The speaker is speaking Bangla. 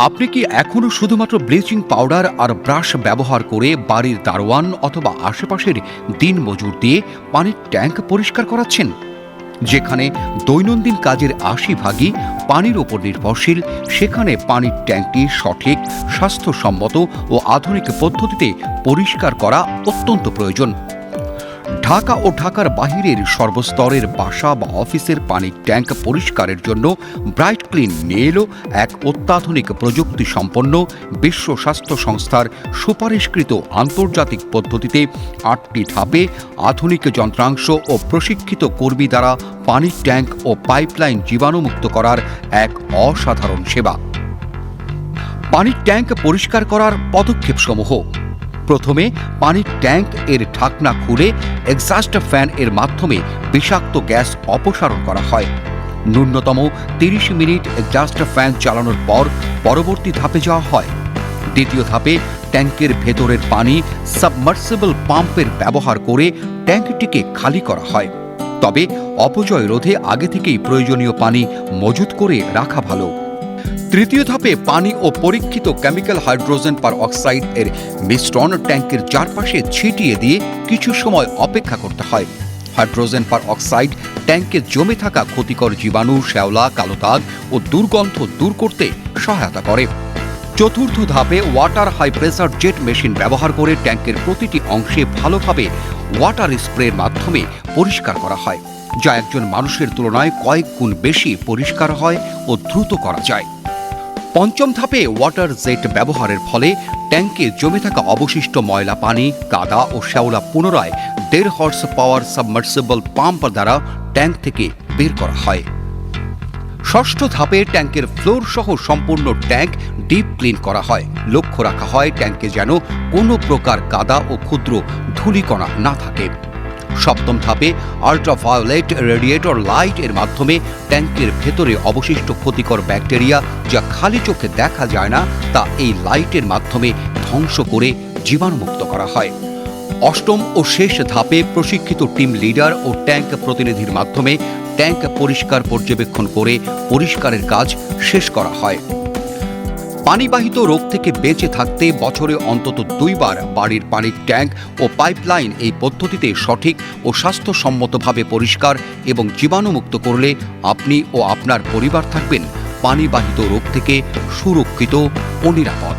আপনি কি এখনো শুধুমাত্র ব্লিচিং পাউডার আর ব্রাশ ব্যবহার করে বাড়ির দারোয়ান অথবা আশেপাশের দিনমজুর দিয়ে পানির ট্যাঙ্ক পরিষ্কার করাচ্ছেন? যেখানে দৈনন্দিন কাজের ৮০ ভাগই পানির ওপর নির্ভরশীল, সেখানে পানির ট্যাঙ্কটি সঠিক, স্বাস্থ্যসম্মত ও আধুনিক পদ্ধতিতে পরিষ্কার করা অত্যন্ত প্রয়োজন। ঢাকা ও ঢাকার বাহিরের সর্বস্তরের বাসা বা অফিসের পানির ট্যাঙ্ক পরিষ্কারের জন্য ব্রাইট ক্লিন নিয়ে এলো এক অত্যাধুনিক প্রযুক্তি সম্পন্ন, বিশ্ব স্বাস্থ্য সংস্থার সুপারিশকৃত আন্তর্জাতিক পদ্ধতিতে ৮টি ধাপে আধুনিক যন্ত্রাংশ ও প্রশিক্ষিত কর্মী দ্বারা পানির ট্যাঙ্ক ও পাইপলাইন জীবাণুমুক্ত করার এক অসাধারণ সেবা। পানির ট্যাঙ্ক পরিষ্কার করার পদক্ষেপসমূহ: প্রথমে পানির ট্যাঙ্ক এর ঢাকনা খুলে এক্সস্ট ফ্যান এর মাধ্যমে বিষাক্ত গ্যাস অপসারণ করা হয়। ন্যূনতম ৩০ মিনিট এক্সস্ট ফ্যান চালানোর পর পরবর্তী ধাপে যাওয়া হয়। দ্বিতীয় ধাপে ট্যাঙ্কের ভেতরের পানি সাবমার্সিবল পাম্পের ব্যবহার করে ট্যাঙ্কটিকে খালি করা হয়। তবে অপচয় রোধে আগে থেকেই প্রয়োজনীয় পানি মজুত করে রাখা ভালো। তৃতীয় ধাপে পানি ও পরীক্ষিত কেমিক্যাল হাইড্রোজেন পার অক্সাইড এর মিশ্রণ ট্যাঙ্কের চারপাশে ছিটিয়ে দিয়ে কিছু সময় অপেক্ষা করতে হয়। হাইড্রোজেন পার অক্সাইড ট্যাঙ্কে জমে থাকা ক্ষতিকর জীবাণু, শ্যাওলা, কালো দাগ ও দুর্গন্ধ দূর করতে সহায়তা করে। চতুর্থ ধাপে water high pressure jet machine ব্যবহার করে ট্যাঙ্কের প্রতিটি অংশে ভালোভাবে ওয়াটার স্প্রের মাধ্যমে পরিষ্কার করা হয়, যা একজন মানুষের তুলনায় কয়েক গুণ বেশি পরিষ্কার হয় ও দ্রুত করা যায়। পঞ্চম ধাপে ওয়াটার জেট ব্যবহারের ফলে ট্যাঙ্কে জমে থাকা অবশিষ্ট ময়লা পানি, কাদা ও শ্যাওলা পুনরায় ১.৫ হর্স পাওয়ার সাবমার্সিবল পাম্প দ্বারা ট্যাঙ্ক থেকে বের করা হয়। ষষ্ঠ ধাপে ট্যাঙ্কের ফ্লোর সহ সম্পূর্ণ ট্যাঙ্ক ডিপ ক্লিন করা হয়। লক্ষ্য রাখা হয় ট্যাঙ্কে যেন কোনো প্রকার কাদা ও ক্ষুদ্র ধূলিকণা না থাকে। সপ্তম ধাপে আল্ট্রাভায়োলেট রেডিয়েটর লাইট এর মাধ্যমে ট্যাঙ্কের ভেতরে অবশিষ্ট ক্ষতিকর ব্যাকটেরিয়া, যা খালি চোখে দেখা যায় না, তা এই লাইটের মাধ্যমে ধ্বংস করে জীবাণুমুক্ত করা হয়। অষ্টম ও শেষ ধাপে প্রশিক্ষিত টিম লিডার ও ট্যাঙ্ক প্রতিনিধির মাধ্যমে ট্যাঙ্ক পরিষ্কার পর্যবেক্ষণ করে পরিষ্কারের কাজ শেষ করা হয়। পানিবাহিত রোগ থেকে বেঁচে থাকতে বছরে অন্তত ২ বার বাড়ির পানির ট্যাঙ্ক ও পাইপলাইন এই পদ্ধতিতে সঠিক ও স্বাস্থ্যসম্মতভাবে পরিষ্কার এবং জীবাণুমুক্ত করলে আপনি ও আপনার পরিবার থাকবেন পানিবাহিত রোগ থেকে সুরক্ষিত ও নিরাপদ।